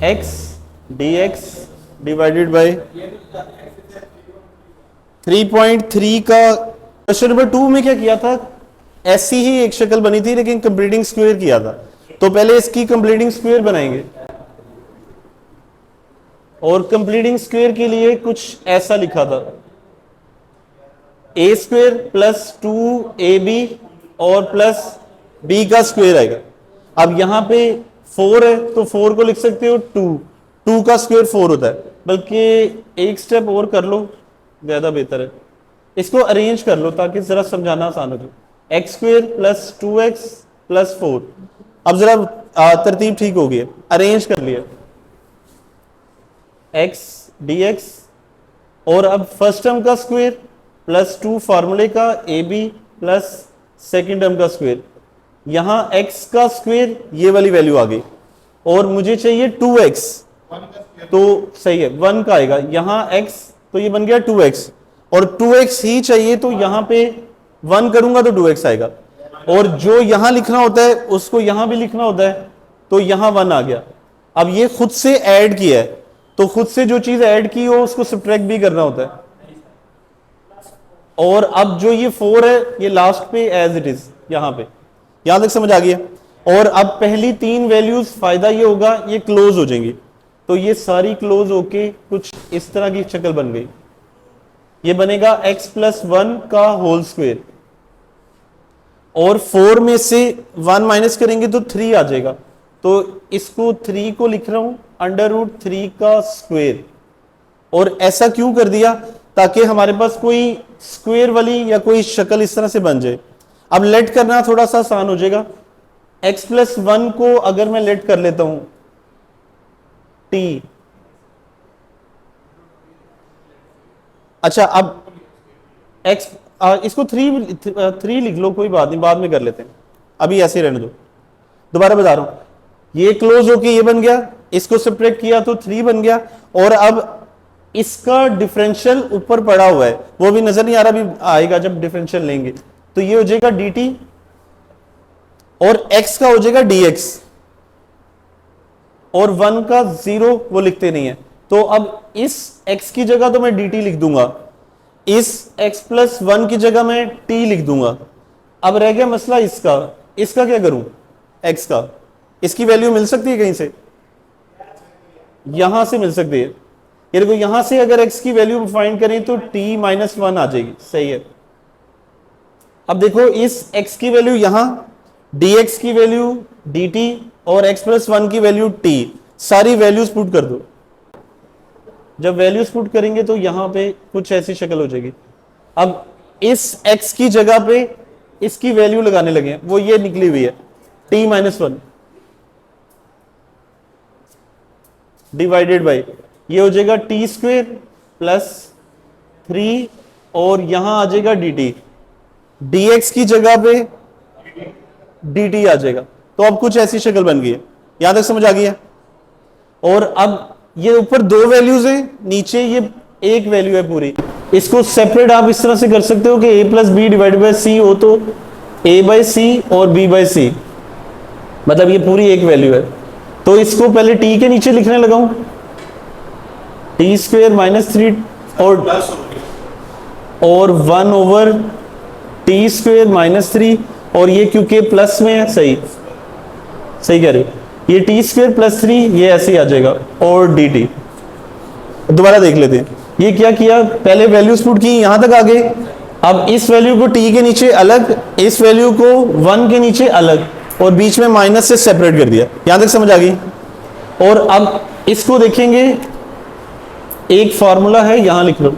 X D x divided by 3.3 का। Question number 2 में क्या किया था, ऐसी ही एक शक्ल बनी थी लेकिन कंप्लीटिंग स्क्वायर किया था। तो पहले इसकी कंप्लीटिंग स्क्वायर बनाएंगे और कंप्लीटिंग स्क्वायर के लिए कुछ ऐसा लिखा था, ए स्क्वायर प्लस 2ab और प्लस b का स्क्वायर आएगा। अब यहां पे 4 है तो 4 को लिख सकते हो 2 का स्क्वायर 4 होता है, बल्कि एक स्टेप और कर लो ज्यादा बेहतर है, इसको अरेंज कर लो ताकि जरा समझाना आसान हो जाए। X square plus 2x plus 4। अब जरा तरतीब ठीक हो गई, अरेंज कर लिया x dx और अब फर्स्ट टर्म का स्क्वायर प्लस 2 फार्मूले का ab प्लस सेकेंड टर्म का स्क्वायर। यहां x का स्क्वायर ये वाली वैल्यू आ गई और मुझे चाहिए 2x, तो सही है 1 का आएगा यहां x, तो ये बन गया 2x और 2x ही चाहिए तो यहां पे 1 करूंगा तो 2x आएगा और जो यहां लिखना होता है उसको यहां भी लिखना होता है, तो यहां 1 आ गया। अब ये खुद से ऐड किया है तो खुद से जो चीज ऐड की हो उसको सब्ट्रैक्ट भी करना होता है। और अब जो ये 4 है ये लास्ट पे एज इट इज, यहां तक समझ आ गया। और अब पहली 3 वैल्यूज, फायदा ये होगा ये क्लोज हो जाएंगी, तो ये सारी क्लोज होके कुछ इस तरह की शक्ल बन गई। ये बनेगा x प्लस 1 का होल स्क्वायर और 4 में से 1 माइनस करेंगे तो 3 आ जाएगा, तो इसको 3 को लिख रहा हूं √3 का स्क्वायर। और ऐसा क्यों कर दिया, ताकि हमारे पास कोई स्क्वायर वाली या कोई शक्ल इस तरह से बन जाए। अब लेट करना थोड़ा सा आसान हो जाएगा। x प्लस 1 को अगर मैं लेट कर लेता हूं t, अच्छा अब x इसको 3 लिख लो, कोई बात नहीं, बाद में कर लेते हैं, अभी ऐसे रहने दो। दोबारा बता रहा हूं, ये क्लोज होके ये बन गया, इसको सब्ट्रैक्ट किया तो 3 बन गया और अब इसका डिफरेंशियल ऊपर पड़ा हुआ है, वो भी नजर नहीं आ रहा, अभी आएगा जब डिफरेंशियल लेंगे। तो ये हो जाएगा dt और x का हो जाएगा dx और 1 का 0 वो लिखते नहीं है, तो अब इस x की जगह तो मैं dt लिख दूंगा, इस x प्लस 1 की जगह मैं t लिख दूंगा। अब रह गया मसला इसका क्या करूं, x का, इसकी वैल्यू मिल सकती है कहीं से, यहां से मिल सकती है। ये देखो यहां से अगर x की वैल्यू फाइंड करें तो t माइनस 1 आ जाएगी, सही है। अब देखो इस x की वैल्यू यहां, dx की वैल्यू dt और x प्लस 1 की वैल्यू t, सारी वैल्यूज पुट कर दो। जब वैल्यूज पुट करेंगे तो यहां पे कुछ ऐसी शक्ल हो जाएगी। अब इस x की जगह पे इसकी वैल्यू लगाने लगे, वो ये निकली हुई है t माइनस 1 डिवाइडेड बाई, ये हो जाएगा t स्क्वायर प्लस 3 और यहां आ जाएगा dt, dx की जगह पे dt आ जाएगा। तो अब कुछ ऐसी शक्ल बन गई है, यहां तक समझ आ गई है। और अब ये ऊपर 2 वैल्यूज है, नीचे ये एक वैल्यू है पूरी। इसको सेपरेट आप इस तरह से कर सकते हो कि a plus B divide by C हो तो a बाई सी और b बाई सी, मतलब ये पूरी एक वैल्यू है। तो इसको पहले t के नीचे लिखने लगाऊं, t स्क्वायर माइनस 3 और 1 ओवर t स्क्वायर माइनस 3, और ये क्योंकि प्लस में है, सही कह रहे हो, ये t स्क्वायर प्लस 3 ये ऐसे ही आ जाएगा और dt। दोबारा देख लेते हैं, ये क्या किया, पहले वैल्यूज पुट की, यहां तक आ गए। अब इस वैल्यू को t के नीचे अलग, इस वैल्यू को 1 के नीचे अलग और बीच में माइनस से सेपरेट कर दिया, यहां तक समझ आ गई। और अब इसको देखेंगे, एक फॉर्मूला है यहां लिख लो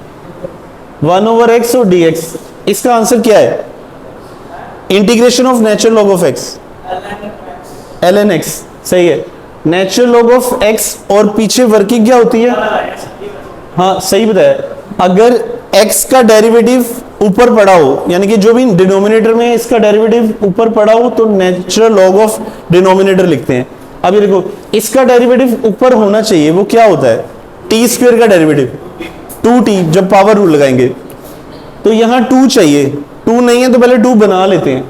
1 ओवर x और dx। इसका आंसर क्या है, integration of natural log of x ln x, सही है। नेचुरल लॉग ऑफ x और पीछे वर्किंग क्या होती है, हाँ सही बताया। अगर x का डेरिवेटिव ऊपर पड़ा हो, यानी कि जो भी डिनोमिनेटर में इसका डेरिवेटिव ऊपर पड़ा हो तो नेचुरल लॉग ऑफ डिनोमिनेटर लिखते हैं। अब ये देखो इसका डेरिवेटिव ऊपर होना चाहिए, वो क्या होता है, t स्क्वायर का डेरिवेटिव 2t, जब पावर रूल लगाएंगे तो यहां 2 चाहिए, 2 नहीं है तो पहले 2 बना लेते हैं,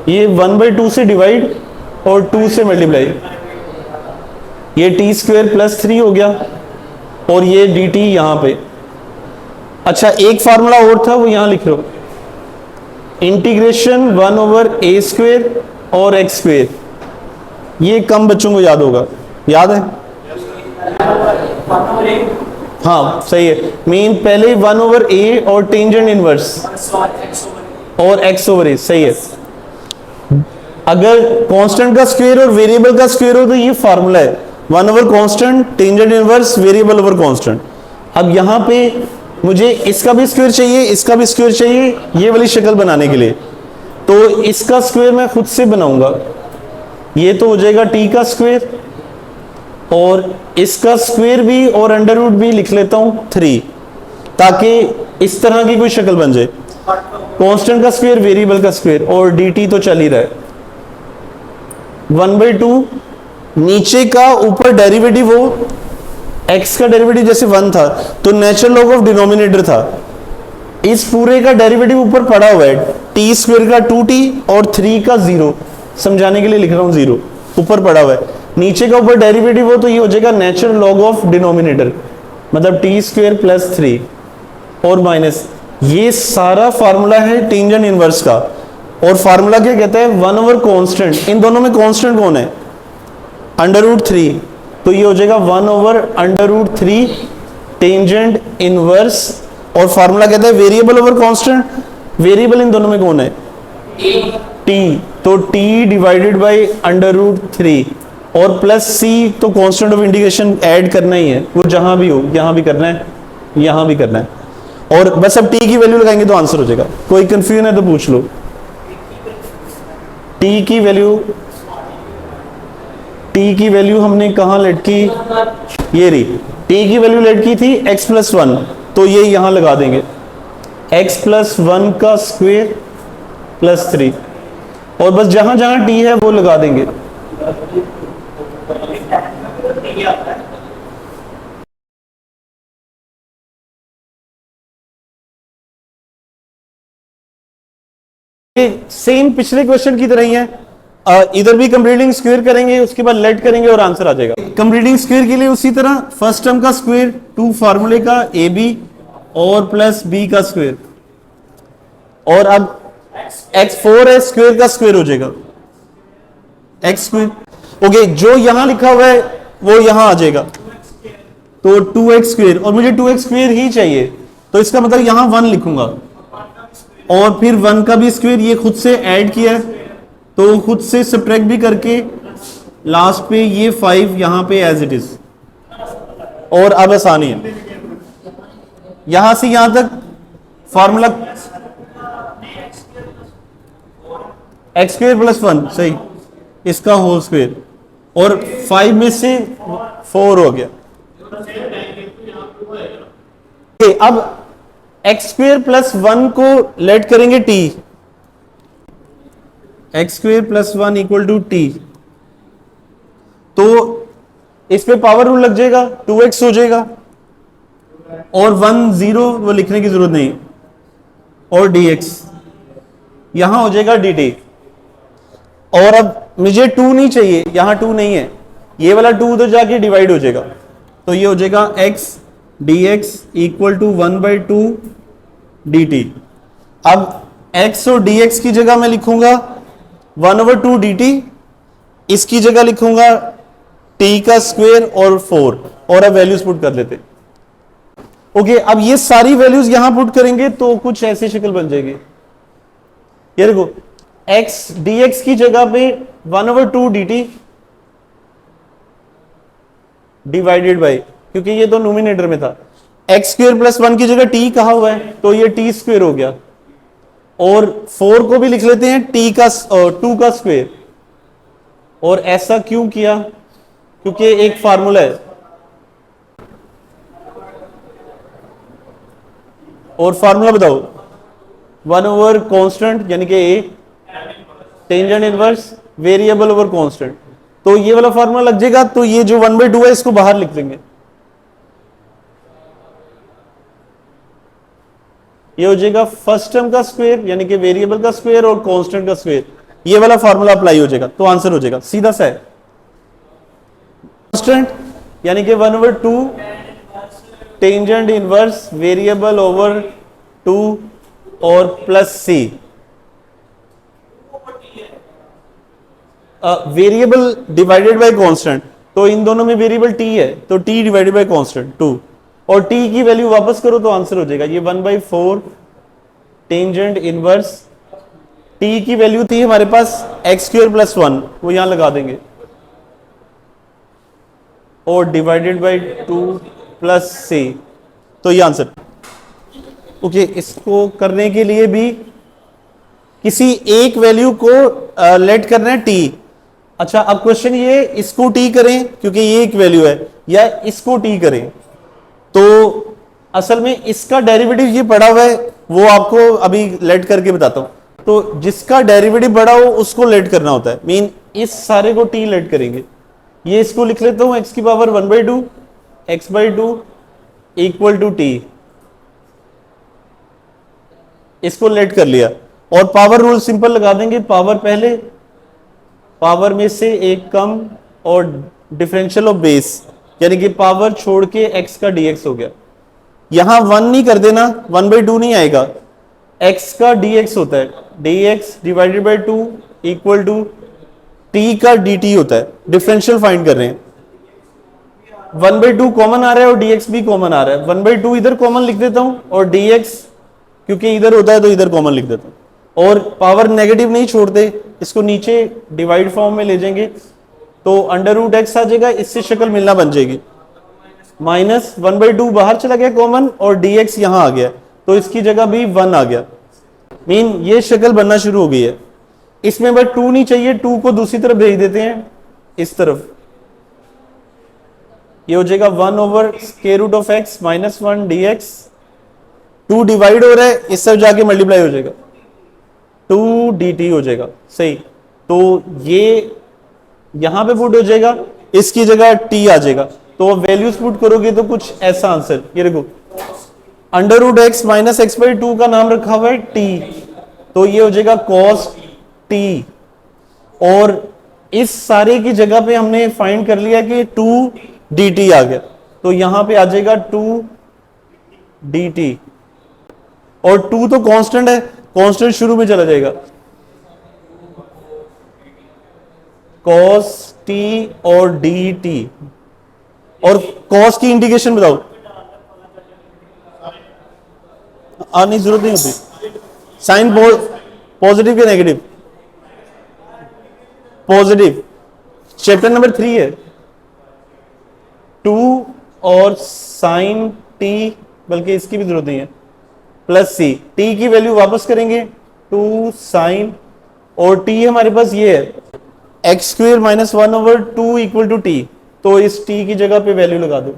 ये 1/2 से डिवाइड और 2 से मल्टीप्लाई, ये टी स्क्वेयर प्लस 3 हो गया और ये डी टी यहां पे। अच्छा एक फार्मूला और था, वो यहां लिख लो, इंटीग्रेशन 1/a² और एक्स स्क्वेयर। ये कम बच्चों को याद होगा, याद है? हाँ सही है। मीन पहले 1/a और टेंजेंट इनवर्स और x/a, सही है। अगर कांस्टेंट का स्क्वायर और वेरिएबल का स्क्वायर हो तो ये फार्मूला है 1/कांस्टेंट tangent inverse variable over constant. अब यहां पे मुझे इसका भी स्क्वायर चाहिए, इसका भी स्क्वायर चाहिए, ये वाली शक्ल बनाने के लिए, तो इसका स्क्वायर मैं खुद से बनाऊंगा। ये तो हो जाएगा t का स्क्वायर और इसका स्क्वायर भी और अंडर रूट भी लिख लेता हूं 3, ताकि इस तरह की कोई शक्ल बन जाए। कांस्टेंट का स्क्वायर वेरिएबल का स्क्वायर और dt तो चल ही रहा है 1/2। नीचे का ऊपर डेरिवेटिव हो, x का डेरिवेटिव जैसे 1 था तो नेचुरल लॉग ऑफ डिनोमिनेटर था, इस पूरे का डेरिवेटिव ऊपर पड़ा हुआ है, टी स्क्वायर का 2t और 3 का 0, समझाने के लिए लिख रहा हूं 0 ऊपर पड़ा हुआ है। नीचे का ऊपर डेरिवेटिव हो तो ये हो जाएगा नेचुरल लॉग ऑफ डिनोमिनेटर, मतलब टी स्क्वायर प्लस 3 और माइनस, ये सारा फार्मूला है टेंजेंट इनवर्स का। और फार्मूला क्या कहता है 1/कांस्टेंट, इन दोनों में कांस्टेंट कौन है √3, तो ये हो जाएगा 1/√3 टेंजेंट इनवर्स। और फार्मूला कहता है variable over constant, variable in दोनों में कौन है t, तो t डिवाइडेड बाय √3 और प्लस c, तो कांस्टेंट ऑफ इंटीग्रेशन ऐड करना ही है, वो जहां भी हो, यहां भी करना है, यहां भी करना है। और बस अब t की वैल्यू लगाएंगे तो आंसर हो जाएगा। कोई कंफ्यूजन है तो पूछ लो। t की वैल्यू हमने कहां लेट की, ये रही, t की वैल्यू लेट की थी x+1, तो ये यहां लगा देंगे x+1 का स्क्वायर प्लस 3, और बस जहां जहां t है वो लगा देंगे। सेम पिछले क्वेश्चन की तरह ही है, इधर भी कंप्लीटिंग स्क्वायर करेंगे, उसके बाद लेट करेंगे और आंसर आ जाएगा। कंप्लीटिंग स्क्वायर के लिए उसी तरह फर्स्ट टर्म का स्क्वायर 2 फार्मूले का ab और प्लस b का स्क्वायर, और अब x4 है, स्क्वायर का स्क्वायर हो जाएगा x स्क्वायर। ओके, जो यहां लिखा हुआ है वो यहां आ जाएगा, तो 2x स्क्वायर, और मुझे 2x स्क्वायर ही चाहिए, तो इसका मतलब यहां 1 लिखूंगा और फिर 1 का भी स्क्वायर, ये खुद से ऐड किया है तो खुद से सब्ट्रैक्ट भी करके लास्ट पे ये 5 यहां पे एज इट इज। और अब आसानी है, यहां से यहां तक फॉर्मूला x² + 1, सही, इसका होल स्क्वायर, और 5 में से 4 हो गया। अब x² + 1 को लेट करेंगे t, x² + 1 = t, तो इस पे पावर रूल लग जाएगा, 2x हो जाएगा, और 1 0 वो लिखने की जरूरत नहीं, और dx यहां हो जाएगा dt। और अब मुझे 2 नहीं चाहिए, यहां 2 नहीं है, ये वाला 2 उधर जाके डिवाइड हो जाएगा, तो ये हो जाएगा x dx = 1/2 dt। अब x और dx की जगह मैं लिखूंगा 1/2 dt, इसकी जगह लिखूंगा t का स्क्वायर और 4, और अब वैल्यूज पुट कर लेते। ओके, अब ये सारी वैल्यूज यहां पुट करेंगे तो कुछ ऐसी शक्ल बन जाएगी, ये देखो x dx की जगह पे 1/2 dt डिवाइडेड बाय, क्योंकि ये तो नोमिनेटर में था, x² + 1 की जगह t कहा हुआ है तो ये t² हो गया, और 4 को भी लिख लेते हैं t का 2 का स्क्वायर। और ऐसा क्यों किया, क्योंकि एक फार्मूला है, और फार्मूला बताओ 1/कांस्टेंट यानी कि a tangent inverse variable over constant, तो ये वाला फार्मूला लग जाएगा, तो ये जो 1/2 है इसको बाहर लिख देंगे, ये हो जाएगा फर्स्ट टर्म का स्क्वायर यानी कि वेरिएबल का स्क्वायर और कांस्टेंट का स्क्वायर, ये वाला फार्मूला अप्लाई हो जाएगा, तो आंसर हो जाएगा, सीधा सा है। कांस्टेंट, यानी कि 1/2 टेंजेंट इनवर्स वेरिएबल ओवर 2 और plus C. Variable divided by constant, तो इन दोनों में वेरिएबल t है तो t डिवाइडेड बाय कांस्टेंट 2, और t की वैल्यू वापस करो तो आंसर हो जाएगा ये 1/4 टेंजेंट इनवर्स। t की वैल्यू थी हमारे पास x² + 1, वो यहां लगा देंगे, और डिवाइडेड बाय 2 प्लस c, तो ये आंसर। ओके, इसको करने के लिए भी किसी एक वैल्यू को लेट करना है t। अच्छा, अब क्वेश्चन ये, इसको t करें क्योंकि ये एक वैल्यू है, या इसको t करें, तो असल में इसका डेरिवेटिव ये पड़ा हुआ है, वो आपको अभी लेट करके बताता हूं। तो जिसका डेरिवेटिव बड़ा हो उसको लेट करना होता है, मीन इस सारे को t लेट करेंगे। ये इसको लिख लेता हूं x की power 1/2 x/2 equal to t, इसको लेट कर लिया, और पावर रूल सिंपल लगा देंगे, पावर पहले, पावर में से एक कम, और डिफरेंशियल ऑफ बेस, यानी कि पावर छोड़ के x का dx हो गया। यहां 1 नहीं कर देना, 1/2 नहीं आएगा, x का dx होता है, dx divided by 2 equal to t का dt होता है। डिफरेंशियल फाइंड कर रहे हैं, 1/2 कॉमन आ रहा है और dx भी कॉमन आ रहा है, 1/2 इधर कॉमन लिख देता हूं, और dx क्योंकि इधर होता है तो इधर कॉमन लिख देता हूं, और पावर नेगेटिव नहीं छोड़ते, इसको नीचे डिवाइड फॉर्म में ले जाएंगे तो √x आ जाएगा, इससे शक्ल मिलना बन जाएगी, माइनस 1/2 बाहर चला गया कॉमन, और dx यहां आ गया, तो इसकी जगह भी 1 आ गया, मीन ये शक्ल बनना शुरू हो गई है। इसमें बस 2 नहीं चाहिए, 2 को दूसरी तरफ भेज देते हैं, इस तरफ, ये हो जाएगा 1/√x - 1 dx, 2 डिवाइड हो रहा है, इस तरफ जाके मल्टीप्लाई हो जाएगा, 2 dt हो जाएगा, सही। तो ये यहां पे पुट हो जाएगा, इसकी जगह t आ जाएगा, तो वैल्यूज पुट करोगे तो कुछ ऐसा आंसर, ये देखो √x - x/2 का नाम रखा हुआ है t, तो ये हो जाएगा cos t, और इस सारे की जगह पे हमने फाइंड कर लिया कि 2 dt आ गया, तो यहां पे आ जाएगा 2 dt, और 2 तो कांस्टेंट है, कांस्टेंट शुरू में चला जाएगा, cos t और dt, और cos की इंटीग्रेशन बताओ, आने की जरूरत नहीं होती, साइन पॉजिटिव या नेगेटिव, पॉजिटिव, चैप्टर नंबर 3 है, 2 और साइन t, बल्कि इसकी भी जरूरत नहीं है, प्लस सी, t की वैल्यू वापस करेंगे 2 साइन, और t हमारे पास ये है x² - 1/2 इक्वल टू t, तो इस t की जगह पे वैल्यू लगा दो,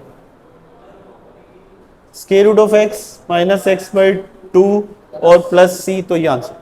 √x - x/2 और प्लस c, तो ये आंसर।